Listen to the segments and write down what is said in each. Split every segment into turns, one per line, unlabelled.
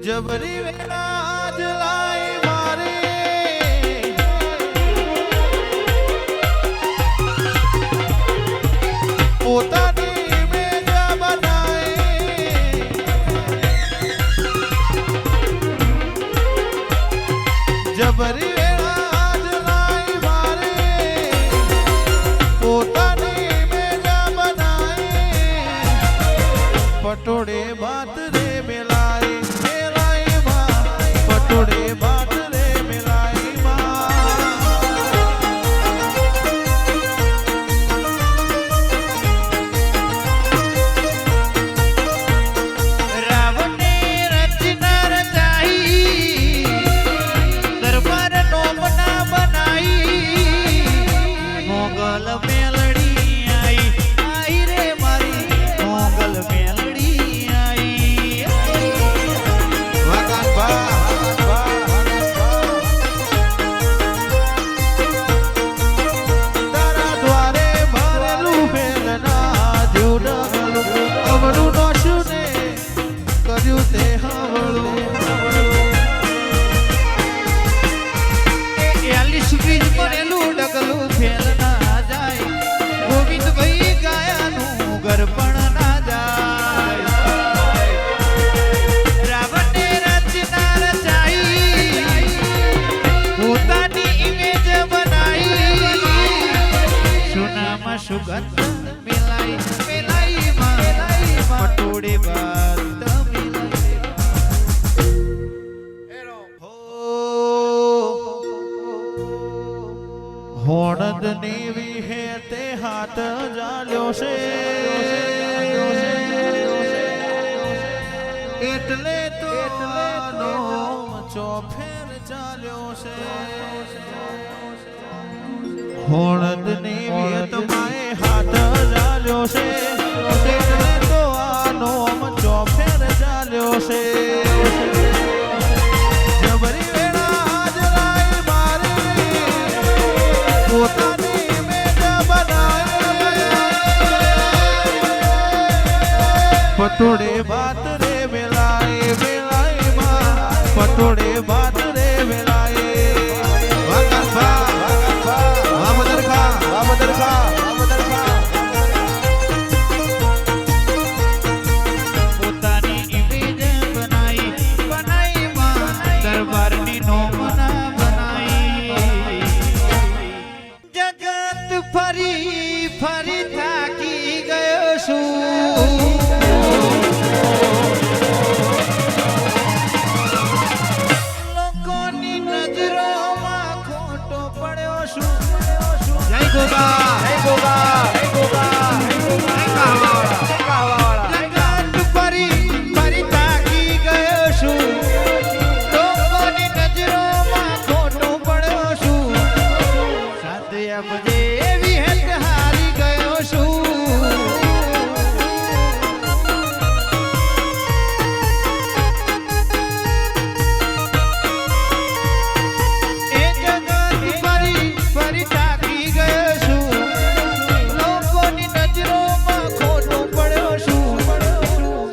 જબરી વેળા જ લાઈ મારે પોતાની ઇમેજ બનાય જબરી વેળા જ લાઈ મારે પોતાની ઇમેજ બનાય પટોળે બાત રે મેલાય પટોળે બાત રે મેલાઈ
રાવણે રચના રચાઈ દરબાર નોમના બનાઈ મોગલ મેલડી આઈ રે મારી મોગલ મેલડી આઈ
તારા દ્વારે ભરેલું ફેલના જેવું ડગલું અવળું નોશું ને કર્યું તે હવળું
એલિસ બીજ ભરેલું ડગલું ફેલ ના જાય ગોવિંદભાઈ ગાયાનું ઘર પણ ના જાય રાવણે રચના રચાઈ પોતાની ઇમેજ બનાઈ સોનામાં સુગંધ મિલાઈ મિલાઈ માં પટોળે બાત મિલાઈ
હોણદ ની વિહે તે હાથ જાલ્યો છે એટલે તો નોમ ચોફેર ચાલ્યો છે હોણદ ની વિહત માએ હાથ જાલ્યો છે એટલે તો આ નોમ ચોફેર ચાલ્યો છે જબરી વેળા જ લાઈ મારે પોતાની ઇમેજ બનાય પટોળે બાત રે વેલાય વેલાય માં પટોળે બાત રે વેલાય
પોતાની ઇમેજ બનાઈ બનાઈ માં દરબારની નોમના બનાઈ જગત ફરી ફરી થાકી ગયો છું લોકોની નજરોમાં ખોટો પડ્યો છું જય ગોગા જય ગોગા જય ગોગા જય કાવાવાળા જગત ફરી ફરી થાકી ગયો છું લોકોની નજરોમાં ખોટો પડ્યો છું સાથે આપજે એવી હેત હારી ગયો છું એ જગત ફરી ફરી થાકી ગયો છું લોકોની નજરોમાં ખોટો પડ્યો છું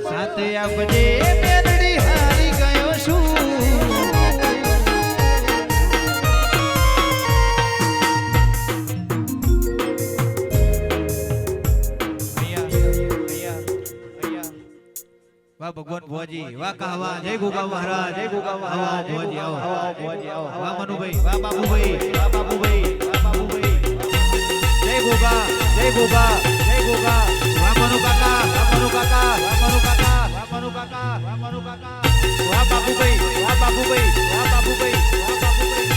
સાથે આપજે મેલડી હારી ગયો છું વાહ ભગવાન ભુવાજી વાહ કહવા જય ગોગા મહારાજ જય ગોગા મહારાજ ભુવાજી આવો ભુવાજી આવો વાહ મનુભાઈ વાહ બાબુભાઈ વાહ બાબુભાઈ વાહ બાબુભાઈ જય ગોગા જય ગોગા જય ગોગા વાહ મનુ કાકા વાહ મનુ કાકા વાહ મનુ કાકા વાહ મનુ કાકા વાહ મનુ કાકા વાહ બાબુભાઈ વાહ બાબુભાઈ વાહ બાબુભાઈ વાહ બાબુભાઈ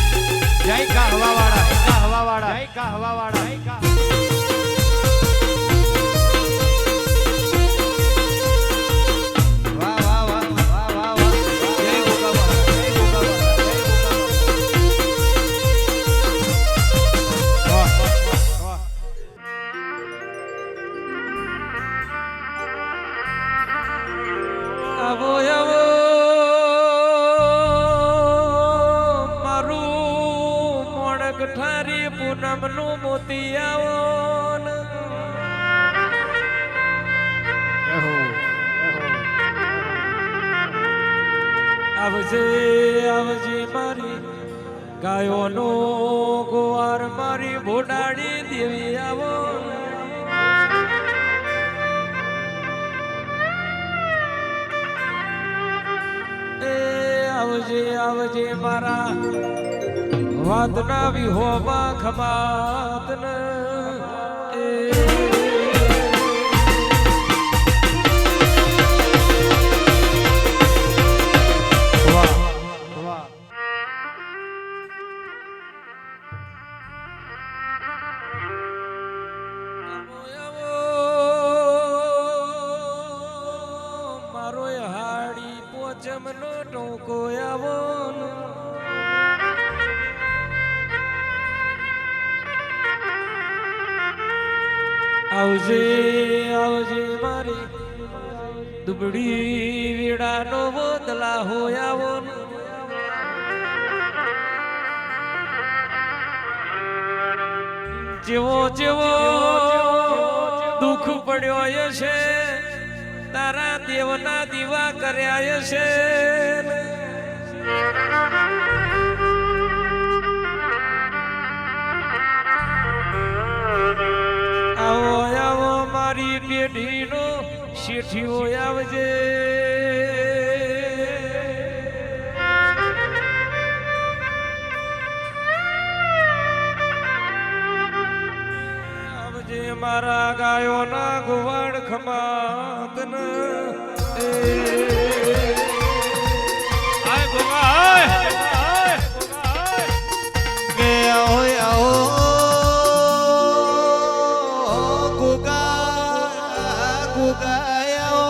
જય કહવા વાળા જય કહવા વાળા જય કહવા વાળા જય કહવા
આવો આવો મારું મોણક ઠારી પૂનમનું મોતી આવો આવજે આવજે મારી ગાયોનો ગોવાર મારી ભોડાડી દેવી આવો એ આવજે આવજે મારા વાતના વિહોવા ખમાતન એ મારો હાડી પોચમનો ટોકો આવો આવજે આવજે મારી દુબડી વીડાનો બદલા હોય આવો જેવો જેવો દુઃખ પડ્યો હશે તારા દેવના દીવા કર્યા હશે આવો આવો મારી પેઢીનો શેઠીઓ આવજે મારા ગાયોના ગોવાડ ખમાતન આય ગોગા આય
કે આવો ગોગા ગોગા આવો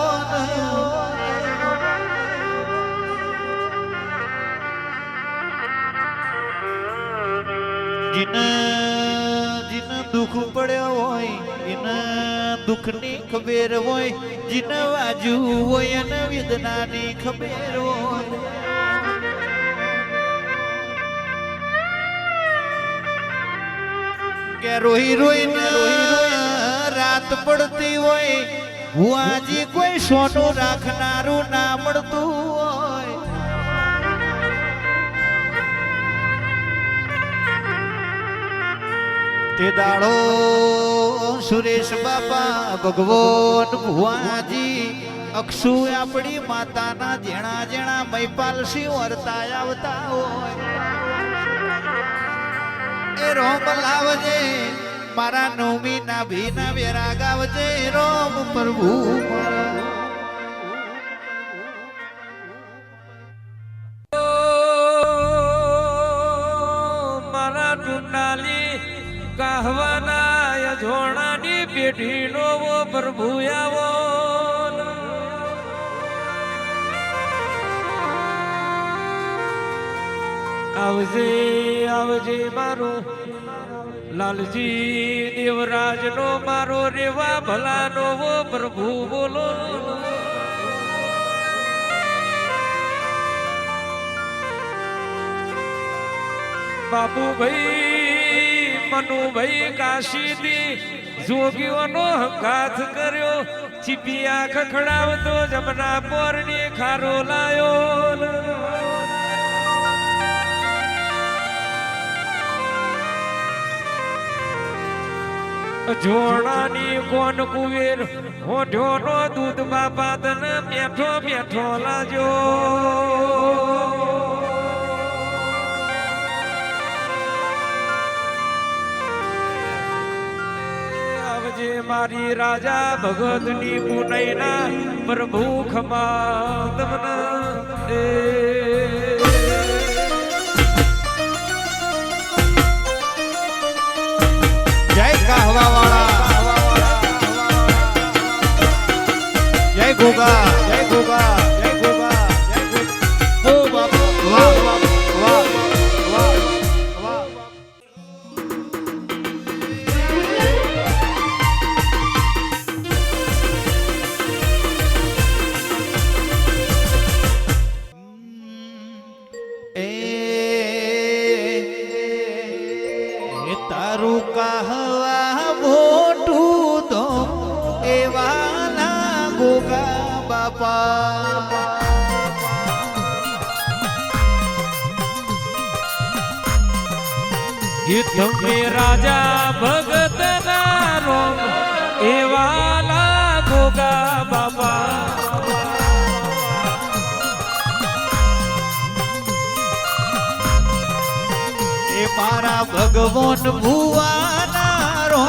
જીને દુઃખ પડ્યો હોય એને દુઃખની ખબર હોય જીને વાજુ હોય એને વેદનાની ખબર હોય કે રોઈ રોઈને રાત પડતી હોય ભુવાજી કોઈ સોનું રાખનારું ના મળતું હોય તે દાડો સુરેશ બાપા ભગવાન ભુવાજી અક્ષુ આપણી માતાના જેણા જેણા મૈપાલસી વર્તા આવતા હોય એ રોમ લાવજે મારા નવમી ના ભીના વેરા ગાવજે રોમ પ્રભુ
મારા ટુંડાલી કહવાના જોણાની પેઢીનો પ્રભુ આવો આવજે આવજે મારો લાલજી દેવરાજનો મારો રેવા ભલાનો પ્રભુ બોલો બાબુભાઈ મનુભાઈ કાશીથી જોગીઓનો હંગાથ કર્યો ચીપિયા ખખડાવતો જમના પોરની ખારો લાયો જોડાની કોન કુવેર હોઠોનો દૂધ બાપા તને મેઠો મેઠો લાજો આવજે મારી રાજા ભગતની પુનૈના પ્રભુ ખમા તમને
જય કહવા વાળા જય ગોગા જય ગોગા જય ગોગા જય ગોગા ઓ બાપા વાહ વાહ વાહ વાહ વાહ તારું કહવા મોટું તો એવાના ગોગા બાપા
એ તમે રાજા ભગત ના રોમ એવાલા ગોગા બાબા
એ મારા ભગવાન ભુવાના રો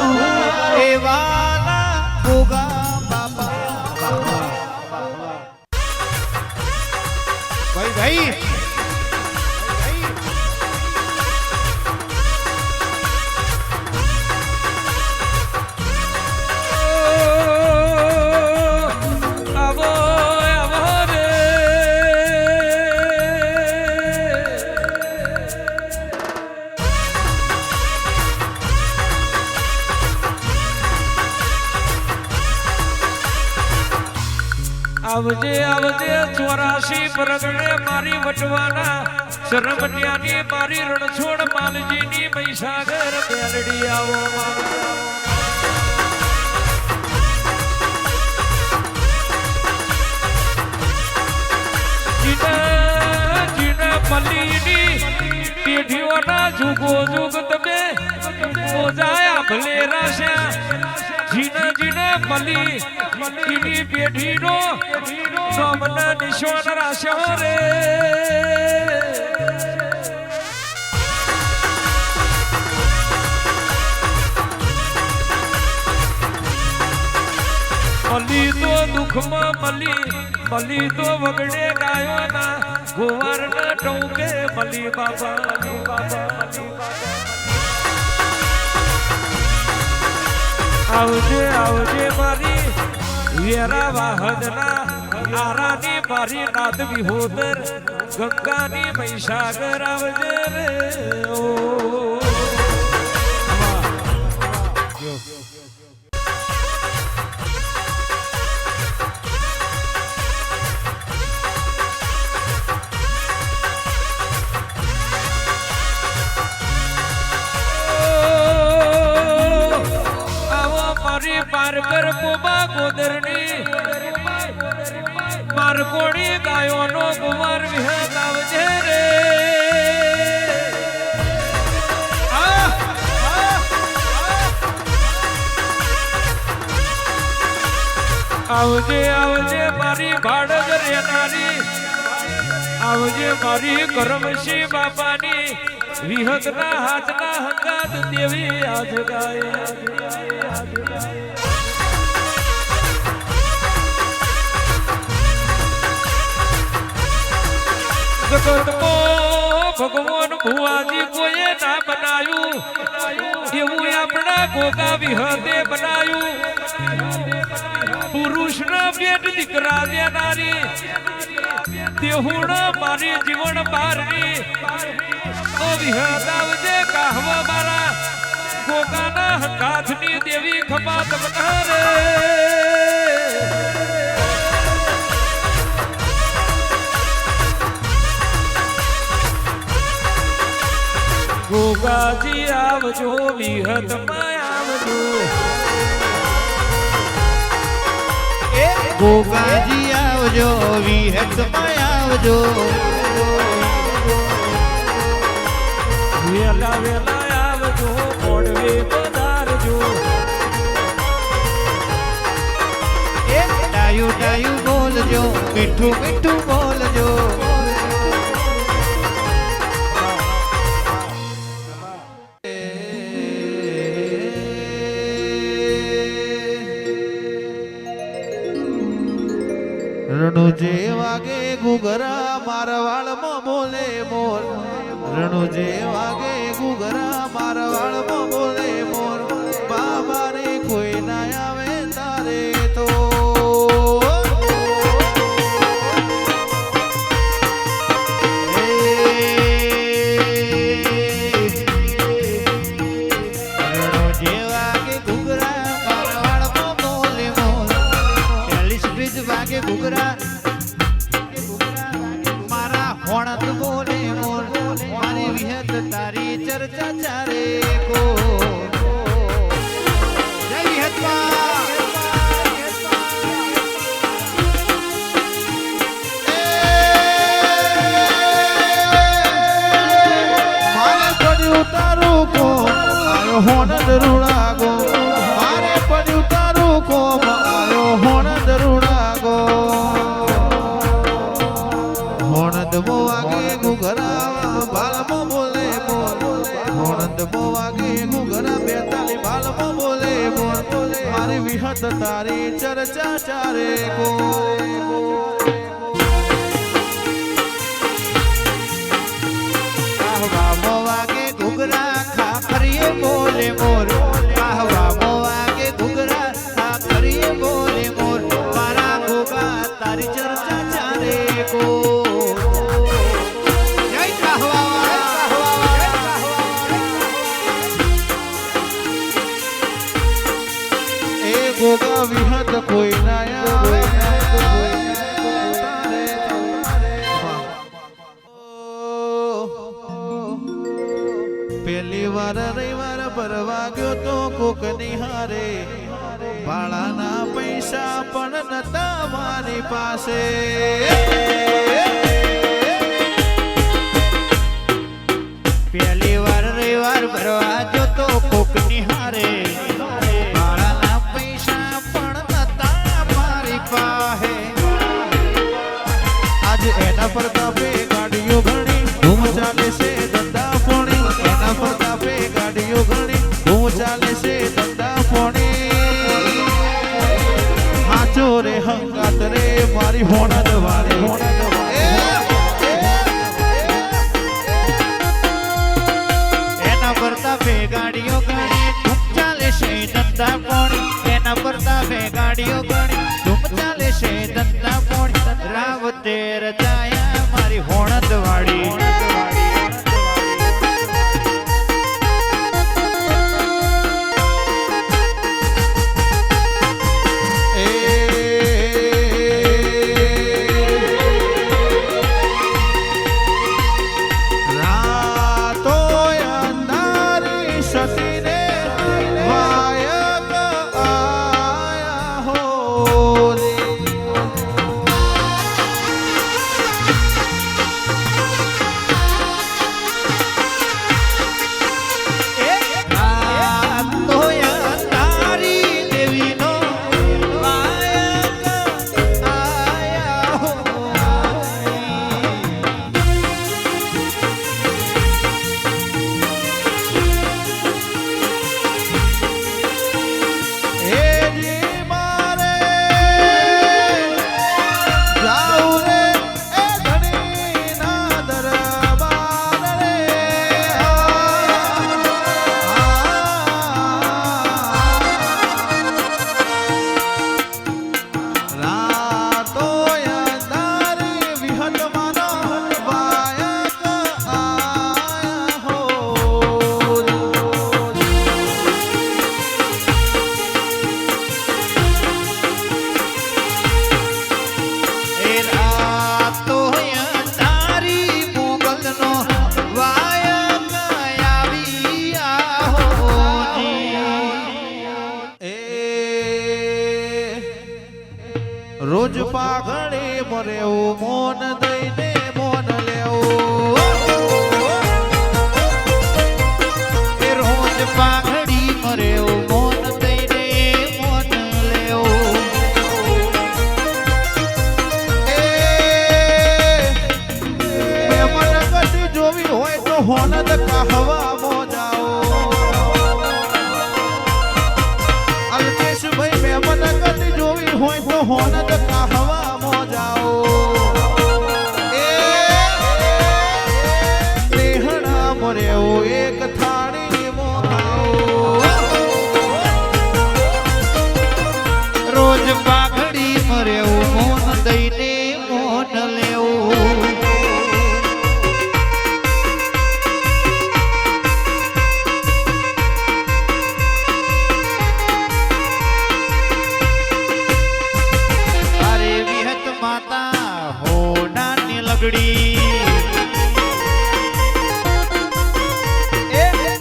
એવાના ગોગા બાબા ભાઈ ભાઈ
આવો આવો રે આવજે આવજે 84 પરગણે મારી વટવાના શરમટિયાની મારી રણછોડ માલજીની મહીસાગર મેલડી આવો જીના મલીની પેઢીઓના જુગો જુગ તમે મોજાયા ભલે રાશ્યા જીના મલી મલીની પેઢીનો સોમના નિશાન રાશ્યો રે મલી તો દુઃખમાં મલી તો વગડે ગાયોના ગોવારના ટોકે મલી બાબા આવજે આવજે મારી વેરા વાહદના આરાની મારી નાદ વિહોદર ગંગાની મહીસાગર આવજે રે ઓ પારકર પોબા ગોદરની મારકોડી ગાયોનો કુમાર વિહત આવજે રે આવજે આવજે મારી ભાડગ રેનારી આવજે મારી કરમશી બાપાની વિહતના હાથના હંગાત દેવી આજ ગાય જગતમાં ભગવાન ભુવાજી કોઈએ ના બનાયું એવું આપણા ગોગા વિહતે બનાયું પુરુષના પેટ દીકરા દેનારી દેહુણા મારી જીવન બારની ઓ વિહત આવજે કાહવા મારા ગોગાના હાથની દેવી ખપાત બનારે ગોગાજી આવજો વિહત માં આવજો
ગોગાજી આવજો વિહત માં આવજો
વેલા વેલા આવજો મોડવે પધારજો
ડાયું ડાયું બોલજો મીઠું મીઠું બોલજો રણુજે વાગે ગુગરા મારવાળમાં બોલે મોર રણુજે વાગે ગુગરા મારવાળમાં બોલે મોર બાબા રે કોઈ ના આવે તારે તો રણુજે વાગે ગુગરા મારવાળમાં બોલે મોર 40 વાગે ગુગરા હોણત બોલે મોર મારી વિહત તારી ચર્ચા ચારે કો જય વિહતમાં મારે થોડી ઉતારું કો વિહત તારી ચર્ચા ચારે કો કાહવા વાગે ઘુઘરા ખાખરીએ બોલે મોર કાહવા વાગે ઘુઘરા ખાખરીએ બોલે મોર મારા ગોગા તારી ચર્ચા ચારે કો જય એ ગોગા વિહત કોઈ ના આવે પહેલી વાર રવિવાર ભરવા ગયો તો કોક નિહારે ભાડાના પૈસા પણ નતા મારી પાસે પહેલી વાર રવિવાર ભરવા ગયો તો કોક નિહારે ભાડાના પૈસા પણ નતા મારી પાસે આજ એના પ્રતાપે ગાડીઓ ઘણી ધૂમ ચાલે છે ધંધા પોણી એના પ્રતાપે ગાડીઓ ઘણી ધૂમ ચાલે છે ધંધા પોણી હાચો રે હંગાત રે મારી હોનદ વાળી એના પ્રતાપે ગાડીઓ ઘણી ધૂમ ચાલે છે ધંધા પોણી એના પ્રતાપે ગાડીઓ ઘણી ધૂમ ચાલે છે ધંધા પોણી રાવતે રચાયા મારી હોનદ વાળી રોજ પાઘડે મરેવું મોન દઈને મોન લેવું રોજ પાઘડી મરેવું મોન દઈને મોન લેવું મહેમાન કદી જોવી હોય તો હોનદ કહવા મોજાઓ અલ્કેશભાઈ મહેમાન કદી જોવી હોય તો હોનદ કહવા મોજાઓ રેહણા મરેવો એક થાળી મોખાઓ રોજ પાઘડી મરેવું મોન દઈને મોન લેવું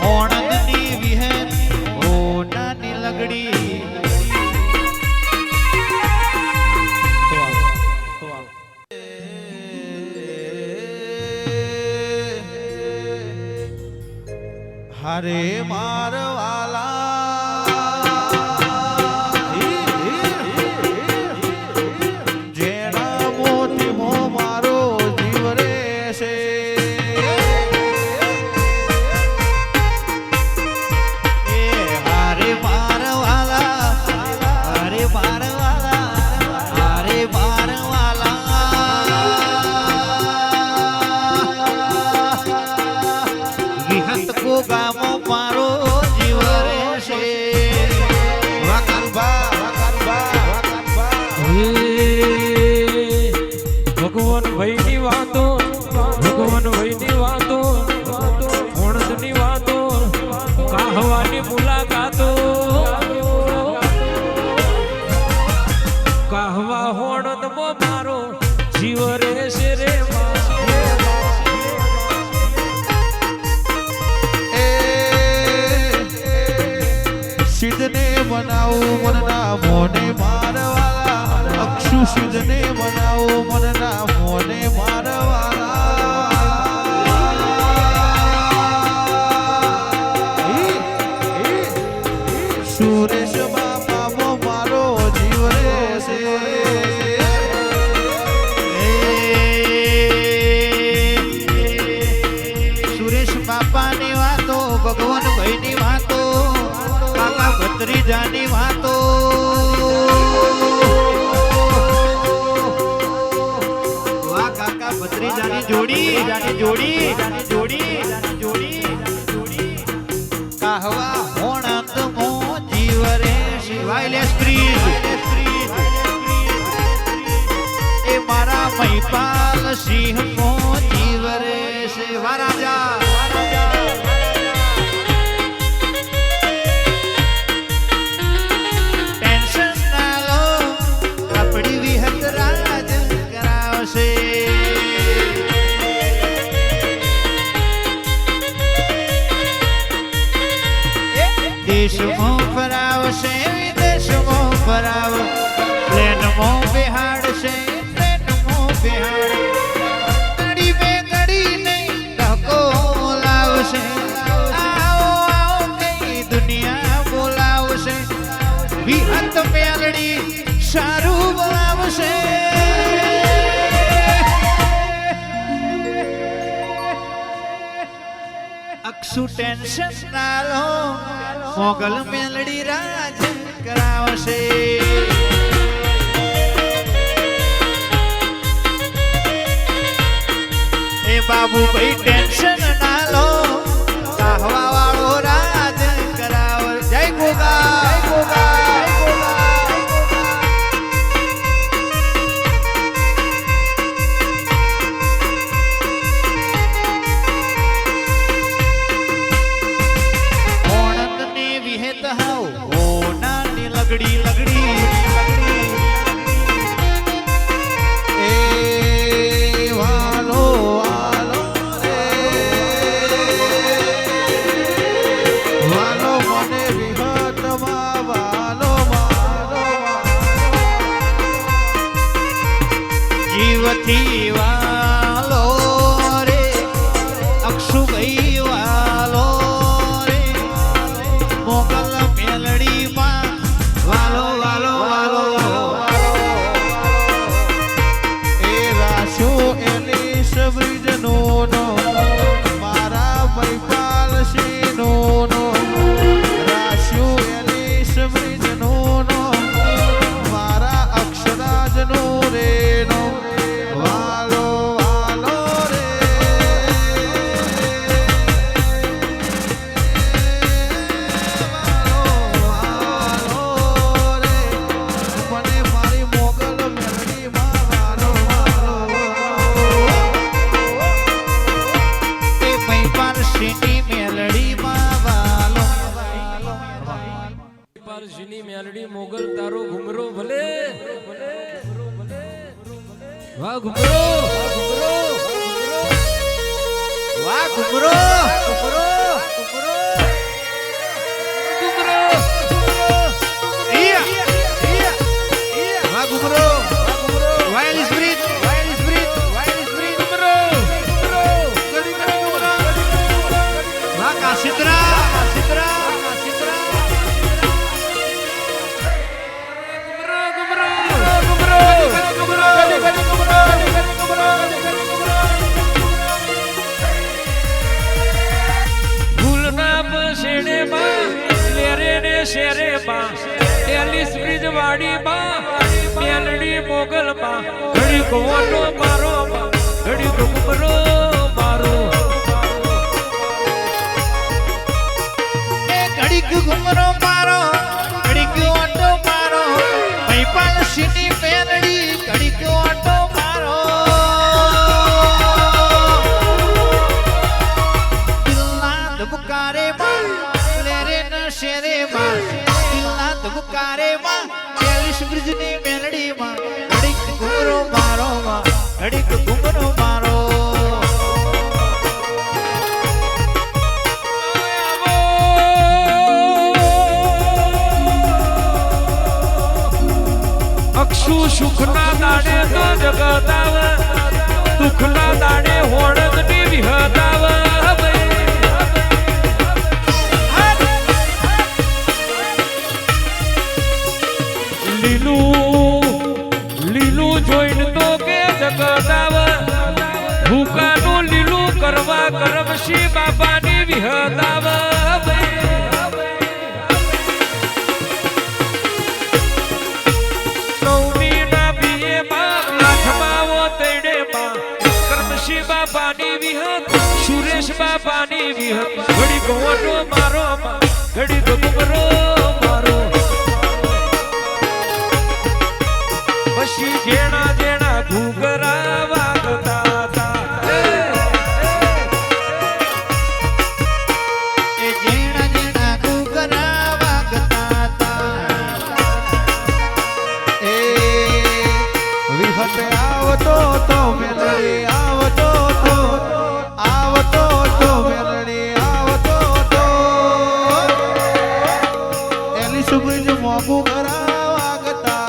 ઓણંદની વિહેત હોનાની લગડી હરે મારવાલા જેના મોતી મો મારો જીવ રહેશે હરે મારવાલા હરે
એ ભગવાન ભાઈની વાતો ભગવાન ભાઈની વાતો ઓણસની વાતો કાહવાની મુલાકાતો કાહવા હોણદ મારો જીવ રહેશે રે
સિદ્ધને બનાવું મનના મોને મારવાલા અક્ષુ સિદ્ધને બનાવું મનના મોને મારવાલા સુરેશ બાપા મારો જીવ રહેશે
સુરેશ બાપાની વાતો ભગવાન ભાઈની વાતો કાકા ભત્રીજાની વાતો વાહ કાકા ભત્રીજાની જોડી કાહવા હોણંદ મો જીવ રે વાયલેસ બ્રિજ એ મારા મહિપાલ સિંહ મો જીવ રે વા રાજા દેશમાં ફરાવશે વિદેશમાં ફરાવ પ્લેનમાં બેહાડશે ટ્રેનમાં બેહાડ ઘડી બે ઘડી નહીં ધક્કો લાવશે આવો આવો કઈ દુનિયા બોલાવશે વિહત મેલડી સારું બોલાવશે અક્ષુ ટેન્શન ના લો મોગલ મેલડી રાજ કરાવશે એ બાબુ ભાઈ ટેન્શન ના લો કાહવા વાળો રાજ કરાવ જય ગોગા લગડી
એ વાલો વાલો રે વાલો મને વિહતમાં વાલો
જીવથી વાલો રે અક્ષુભાઈ વાલો રે મોગલ મેલડીમાં વાલો વાલો વાલો
એ રાશો એલિસ બ્રિજનો નો મારા મહિપાલ સિંહનો નો રાશો એલિસ બ્રિજનો નો મારા અક્ષરાજનો રે નો વાલો વાલો રે વાલો વાલો મને મારી મોગલ મેલડી માં વાલો
એ મહિપાલ સિંહની મેલડીમાં વાલો
પારસીની મેલડી મોગલ તારો ઘુમરો ભલે વાહ ઘુમરો
વાહ ઘુમરો વાહ ઘુમરો વાયલિસ બ્રિજ વાહ કાશિત્રા
શેરે માં એલિસ બ્રિજ વાડી માં મેલડી મોગલ માં ઘડી કોટો મારો ઘડી ઘુમરો મારો
એ ઘડીક ઘુમરો મારો ઘડીક ઓટો મારો મહિપાલ સિંહની મેલડી
ઘડીક ઘૂમરો મારો
અક્ષુ સુખના દાડે તો જગતાવ દુઃખના દાડે હોળદની વિહતાવ લીલું જોઈને તો કે જગતાવ ભૂકાનું લીલું કરવા કરમશી બાપાની વિહતાવ બાપાની વિહત સુરેશ બાપાની વિહત ઘડી ગોટો મારો ઘડી ગુમરો મારો પછી જેણા જેણા ઘૂઘરા વાગતા હતા
એ જેણા જેણા ઘૂઘરા વાગતા હતા એ વિહત આવતો તો મેલડી આવતો તો મેલડી આવતો તો એલી સુબજ મોગું ઘરા વાગતા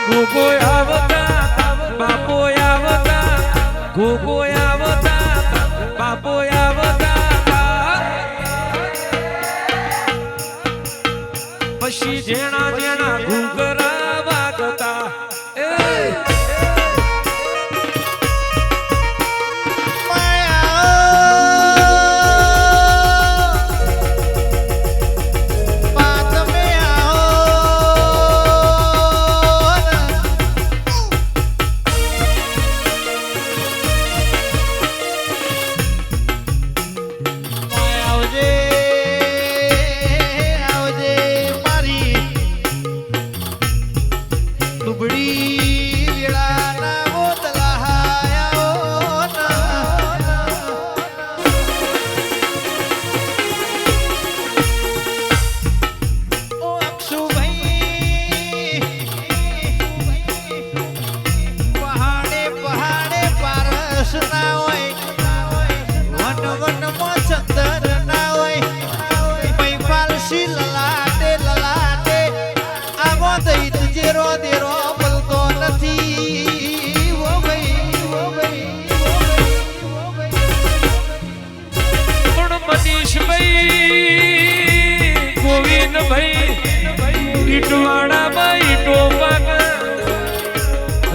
ગોગો આવતા બાપો આવતા ગોગો આવતા બાપો આવતા પછી જેણા જેણા ઘૂઘરા વાગતા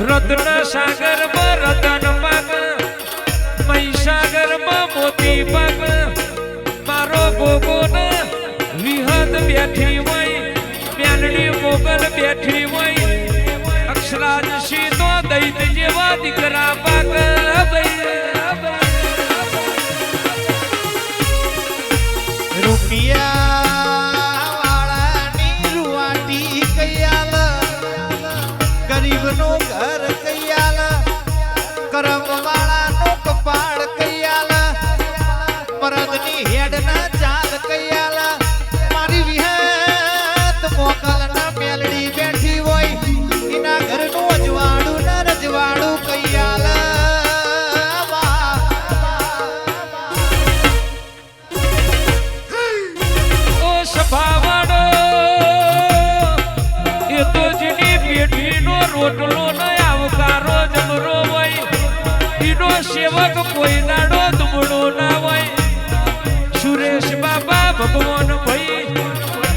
રત્ન સાગર માં રતન પાક મહીસાગર માં મોતી પાક મારો ગોગો ને વિહત બેઠી હોય મેલડી મોગલ બેઠી હોય અક્ષરાજશી તો દૈત જેવા દીકરા પાક
રૂપિયા વાળાની રૂવાટી કૈયાલ ગરીબનો ઘર કૈયાલ કરમ વાળાનો કપાળ કૈયાલ મરદની હેડ ના ચાલ કૈયાલ મારી વિહત મોકલ ના મેલડી બેઠી હોય એના ઘરનું અજવાળું ના રજવાળું કૈયાલ
સભાવાડો એ તો જેની પેઢીનો રોટલો ન આવકારો જમરો હોય એનો સેવક કોઈ દાડો દુબળો ના હોય સુરેશ બાબા ભગવાન ભાઈ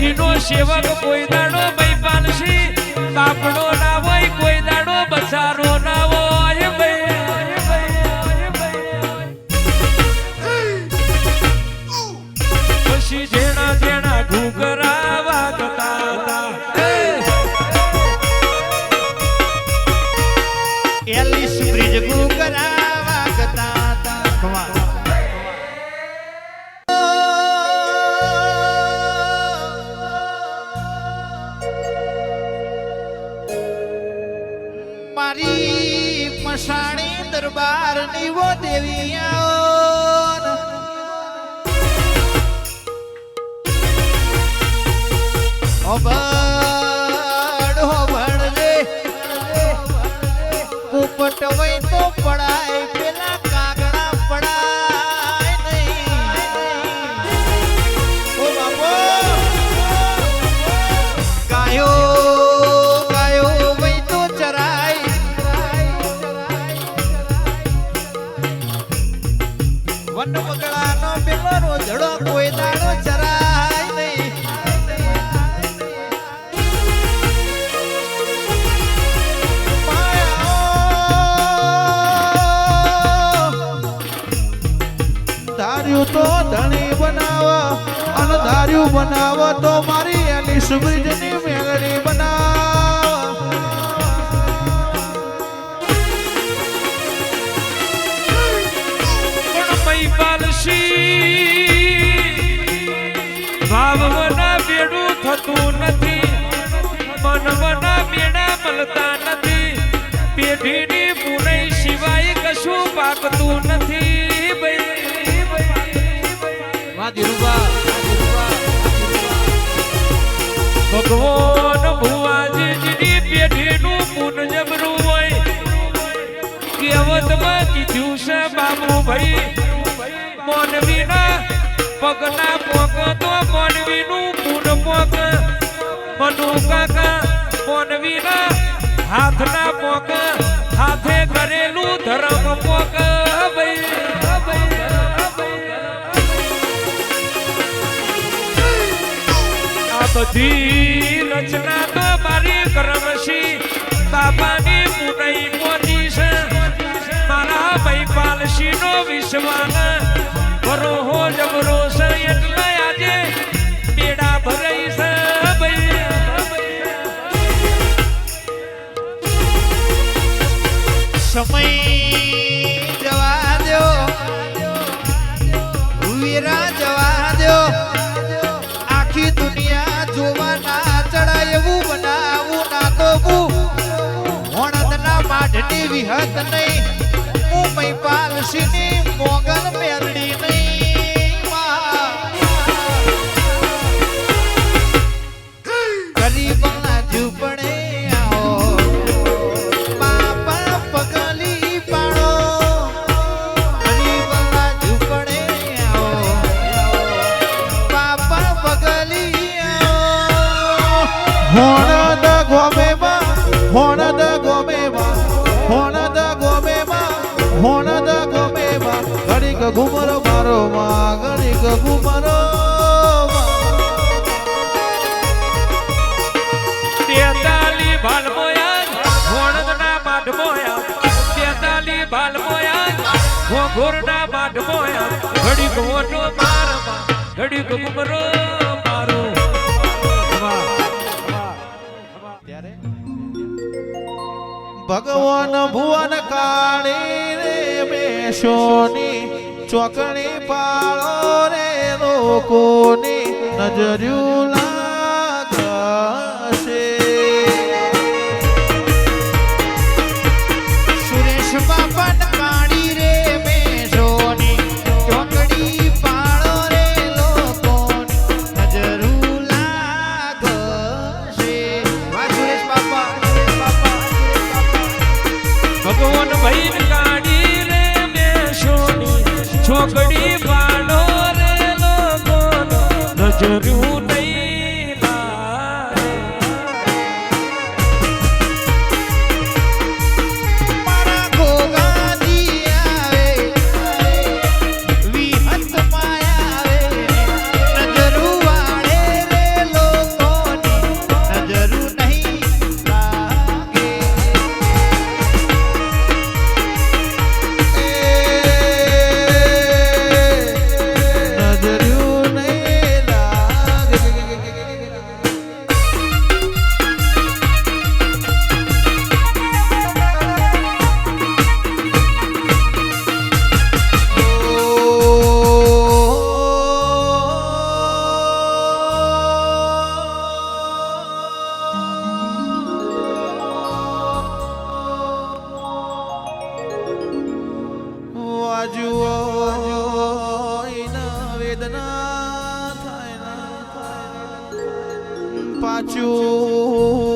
એનો સેવક કોઈ દાડો ભાઈ પાનસી બાપડો ના હોય કોઈ દાડો બચારો ના હોય પછી જેણા જેણા ઘૂઘરા વાગતા હતા
એલિસ બ્રિજ ઘૂઘરા વાગતા હતા મારી મસાણી દરબાર ની વો દેવી હોબડ હોબડ બનાવો તો મારી એની સુબ્રિજની મેલડી બનાવો
પણ મહીપાલસી ભાવના બેડું થતું નથી મનવના બેડા મળતા નથી પેઢીની પુનઈ સિવાય કશું પાકતું નથી
વાહ ધીરુભા
ભગવાન ભુવાજીની પેઢીનું પુન જબરું હોય કહેવતમાં કીધું છે બાબુભાઈ મોનવીના પગના પોક તો મોનવીનું પુન પોક મનુ કાકા મોનવીના હાથના પોક હાથે કરેલું ધર્મ પોક આ બધી રચના તો મારી કરમશી બાપાની પુનઈ મોતી છે મારા મહીપાલસી નો વિશ્વાસ ભરોહો જબરો છે એટલે આજે બેડા ભરાઈ છે
સમય જવા દો વીરા જવા દો આખી દુનિયા જોવાના ચડાય એવું બનાવું ના તો હોણદના માઢની વિહત નહીં હું મહીપાલસીની મોગલ મેરડી નહીં ગરીબના ઝૂંપડે
હોણદ ગોમેમાં હોણદ ગોમેમાં હોણદ ગોમેમાં હોણદ ગોમેમાં ઘડીક ઘુમરો મારો માં ઘડીક ઘુમરો
તેતાલી ભાલ મોયા હોણદના માઢ મોયા તેતાલી ભાલ મોયા ઘોઘોરના માઢ મોયા ઘડીક ઓટો મારમાં ઘડીક ઘુમરો મારો
ભગવાન ભુવન કાળી રે મેશોની ચોકણી પાળો રે લોકોની નજર્યું લાગશે
સુરેશ બાપન કાળી રે મેશોની ચોકડી પાળો રે લોકોની નજરું લાગશે વાહ સુરેશ બાપા
ભગવાન ભાઈ કાઢી રે મેશોની છોકડી પાડો રે લોકો નજરું નહીં લાગે
મારા ગોગાજી આવે વિહત માયા આવે નજરું વાળે રે લોકોની નજરું નહીં લાગે
નજર્યું નહીં લાગે વેદના થાય પાછું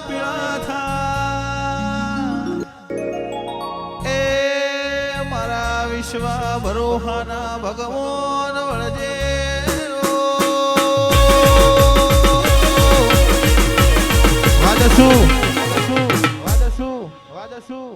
પીડા થાય એ મારા વિશ્વ ભરોહાના ભગવાન વળજે વાદસું વાદસું વાદસું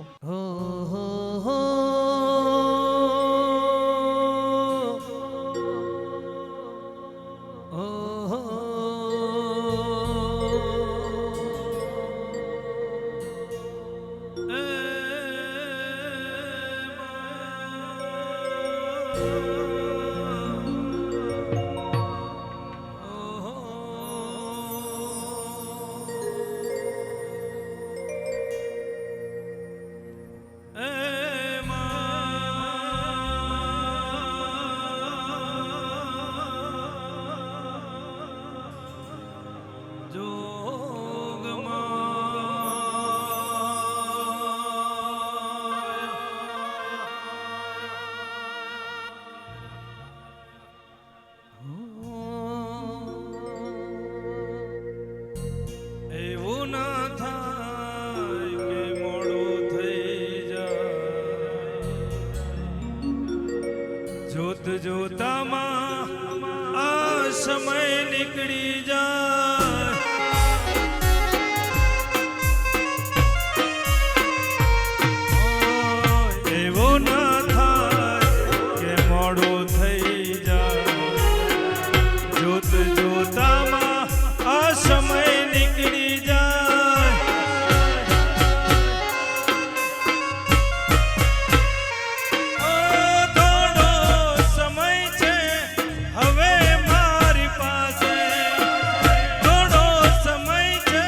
એવું ના થાય કે મોડું થઈ જાય જોત જોતામાં આ સમય નીકળી જાય એવું ના થાય કે મોડું થઈ જાય જોત જોતામાં આ સમય નીકળી જાય થોડો સમય છે હવે મારી પાસે થોડો સમય છે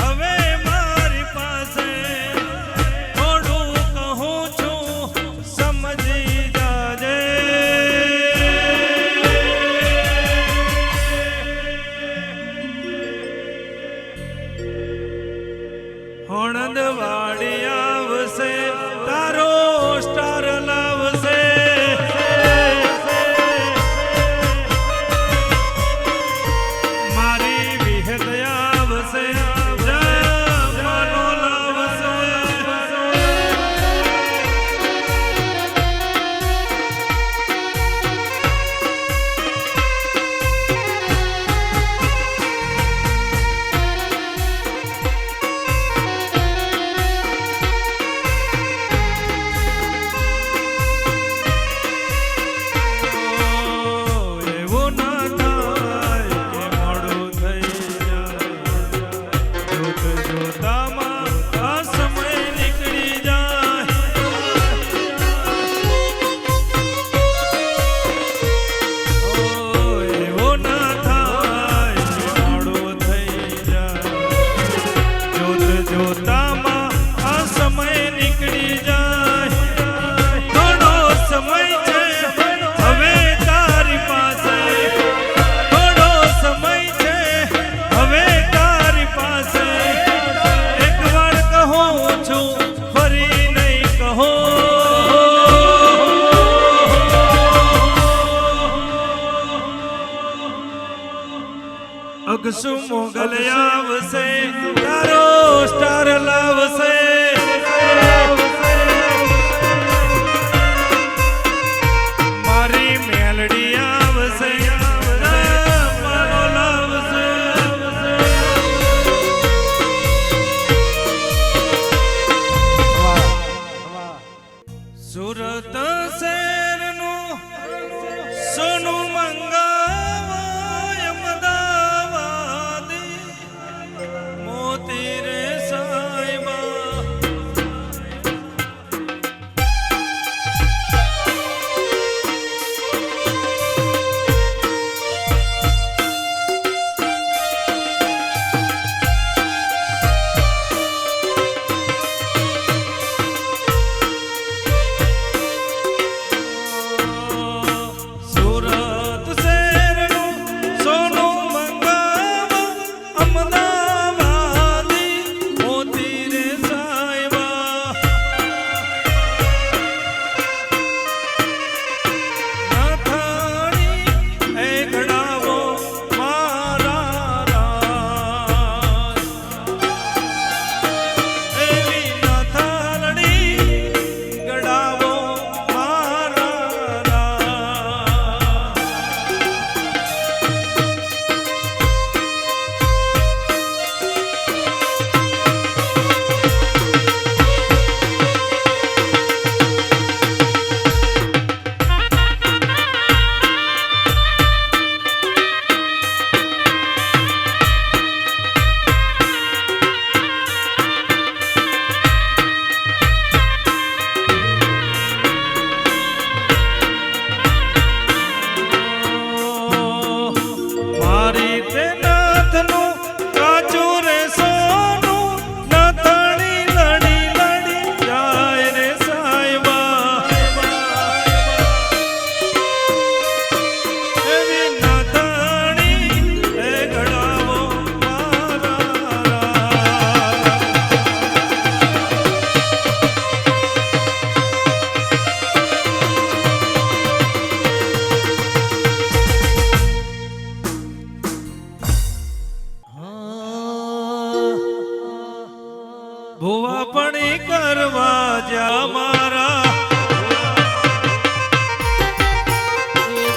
હવે મારી પાસે થોડું કહું છું સમજી જાજે હોણંદ વાડી આવશે તારો સ્ટાર લાવશે મારી વિહત આવશે જમાનો લાવશે એવું ના થાય કે મોડું થઈ જાય જોત જોતામાં આ સમય નીકળી જાય એવું ના થાય કે મોડું થઈ જાય જોત જોતામાં આ સમય નીકળી જાય થોડો સમય છે હવે તારી પાસે થોડો સમય છે હવે તારી પાસે એક વાર કહું છું ફરી નહીં કહો અગસુ મોગલ આવશે તારો સ્ટાર લાવશે મારી મેલડી આવશે મારો લાવશે સુરત શહેરનું સોનું મંગાવાય અમદાવાદી મોતી રે સાહેબા ભુવા પણી કરવા જા મારા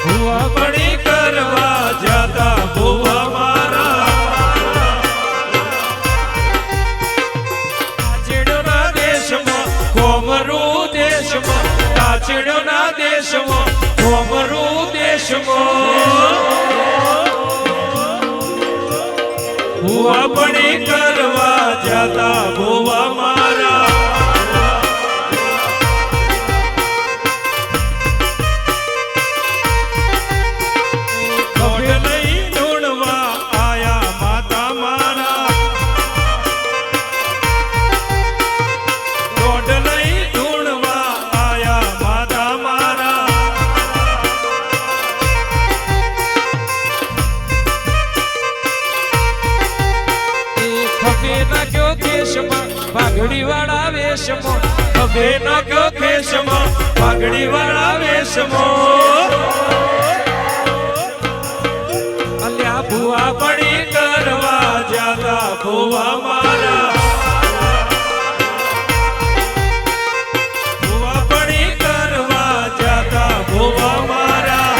ભુવા પણી કરવા જાતા ભુવા મારા કાચડોના દેશમાં કોમરૂ દેશમાં કાચડોના દેશમાં કોમરૂ દેશમાં ભુવા પણી કરવા જાતા ભુવા મારા ખોડ લઈ ઢૂંઢવા આયા માતા મારા ખોડ લઈ ઢૂંઢવા આયા માતા મારા ખભે નાખ્યો કેશમાં પાઘડી વાળા વેશમાં ખભે નાખ્યો કેશમાં પાઘડી વાળા વેશમાં અલ્યા ભુવા પડી કરવા જાતા ભુવા મારા ભુવા પડી કરવા જાતા ભુવા મારા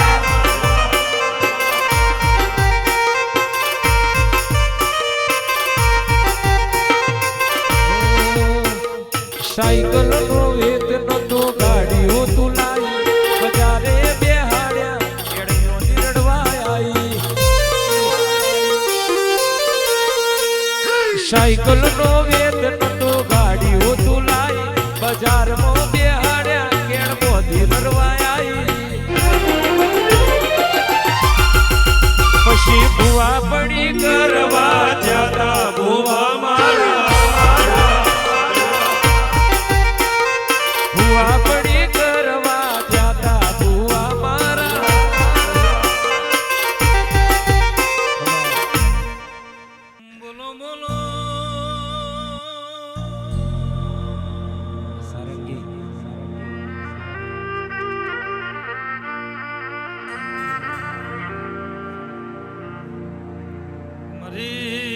સાયકલ નો વેત નતો ગાડીઓ તુલાઈ બજારે બેહાડ્યા કેડીઓ નિરડવા આવી સાયકલ નો વેત નતો ગાડીઓ તુલાઈ બજારમાં બેહાડ્યા કેડમો નિરડવા આવી પછી ભુવા પડી કરવા જાતા ભુવા મારા ભુવા પડી કરવા જાતા ભુવા મારા બોલો બોલો સારંગી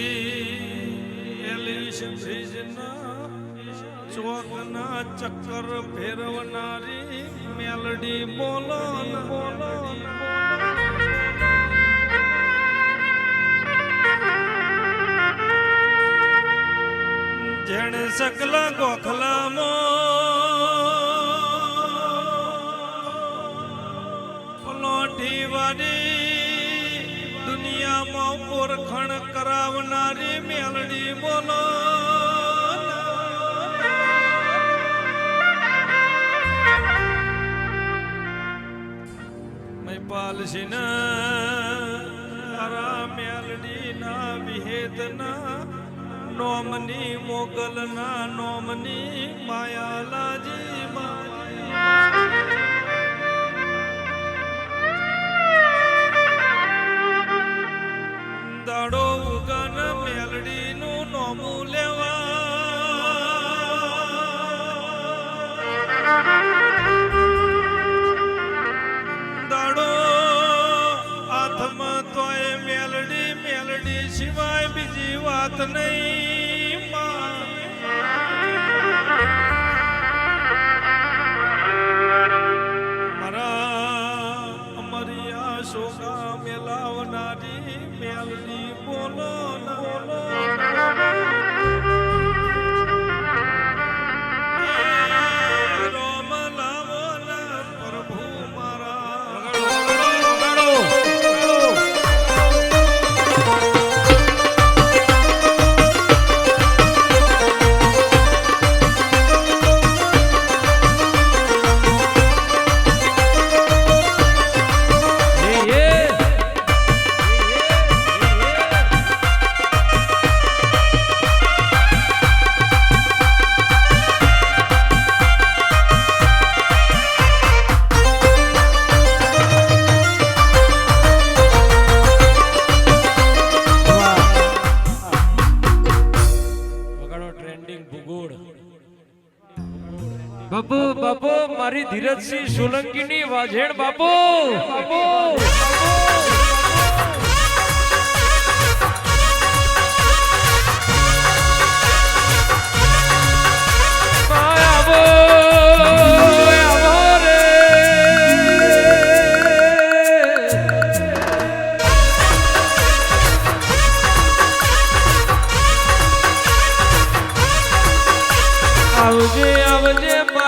મરી એલિશ બ્રિજના ચોકના ચક્કર ફેરવનારી મેલડી બોલો બોલો જેણે સકલા ગોખલામાં લોઠી વાળી દુનિયામાં ઓળખણ કરાવનારી મેલડી બોલો પાલસીના મેલડીના વિહેદના નોમની મોગલના નોમની માયાલાજી દાડો ઉગન મેલડીનું નોમું લેવા દાડો હાથમાં તોય મેલડી મેલડી સિવાય બીજી વાત નહીં મારા અમરિયા શોકા મેલાવનારી મેલડી બોલો બોલો રોમ લાવો ના પ્રભુ બાપુ બાપુ મારી ધીરજસિંહ સોલંકીની વાજેણ બાપુ બાપુ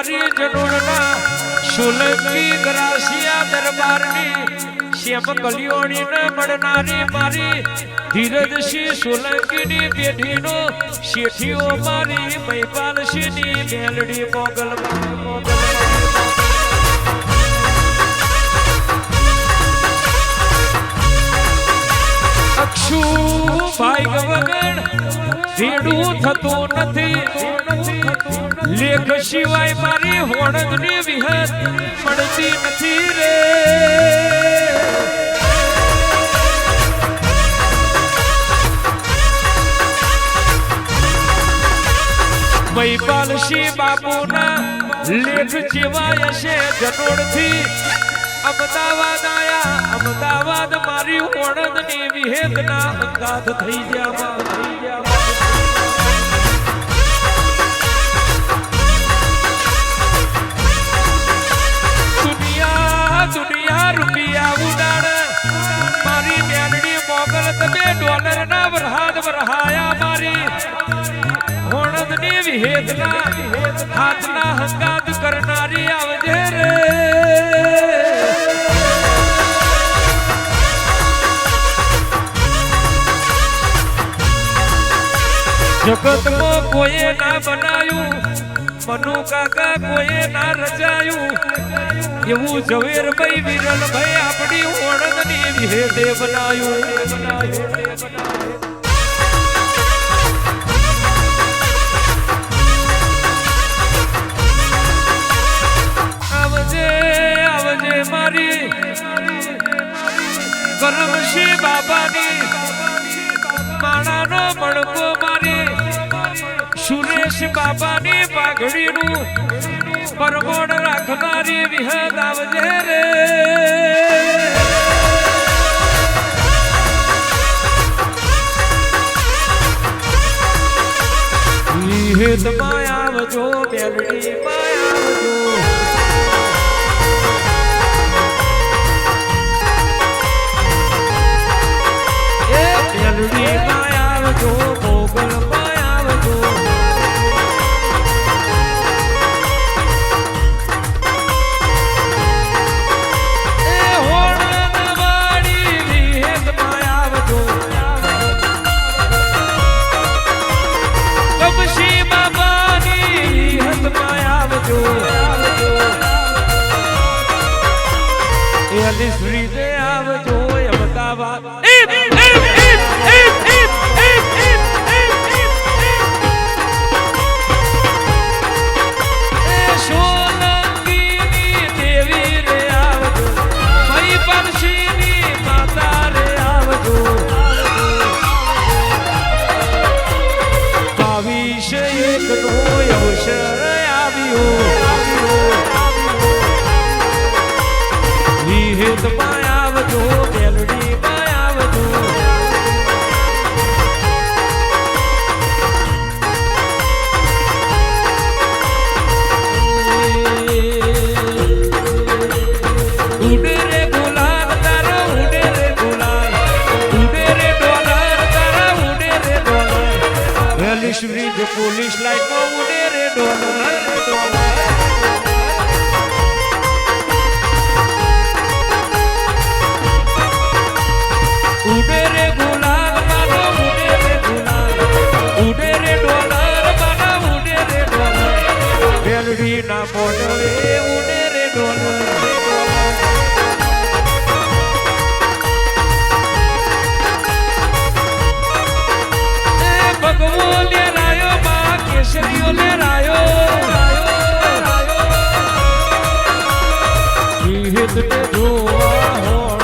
મારી જનોડના સોલંકી ગ્રાસિયા દરબારની શ્યામ કલ્યોણી ને મળનારી મારી ધીરજસિંહ સોલંકીની પેઢીનો શેઠીઓ મારી મહિપાલસિંહની મેલડી મોગલ અક્ષુ ભાઈ વગર ભેડું થતું નથી લેખ સિવાય મારી હોણગની વિહત મળતી નથી રે મહિપાલસિંહ બાપુના લેખ જેવાય છે જનોડથી અમદાવાદ આયા અમદાવાદ મારી ઓણંદની વિહેદના અંગાત થઈ ગયા દુનિયા દુનિયા રૂપિયા ઉડાડ મારી મેલડી મોગલ તમે ડોલર ના વરહાદ વરહાયા મારી ઓણંદની વિહેદના હાથના હંગાત કરનારી આવજે રે જગતમાં કોઈએ ના બનાયું મનુ કાકા કોઈએ ના રચાયું એવું ઝવેરભાઈ વિરલભાઈ આપણી ઓણંદની વિહેદે બનાયું આવજે આવજે મારી કરમશી બાબાની માણાનો મણકો મારી સુરેશ બાબાની પાઘડીનું પરમોણ રાખનારી વિહદ આવજે રે વિહેદ માં આવજો મેલડી માં આવજો મેલડી માં આવજો મોગલ માં આવજો એ હોણવાડી વિહેદ માં આવજો કબશી બાબાની વિહેદ માં આવજો એલી શ્રી આવજો અમદાવાદ વિહેદ માં આવજો મેલડી માં આવજો ઉડે રે ગુલાલ તારા ઉડે રે ગુલાલ ઉડે રે ડોલર તારા ઉડે રે ડોલર વેલીશ બ્રિજ પોલીસ લાઈન માં ઉડે રે ડોલર ઉડે રે ગુલાલ મારો ઉડે રે ગુલાલ ઉડે રે ડોલર મારા ઉડે રે ડોલર વેલડી ના મોડવે ઉડે રે ડોલર ભગવો લે રાયો માં કેસરીઓ લે રાયો વિહેદ ને જોવા હોણ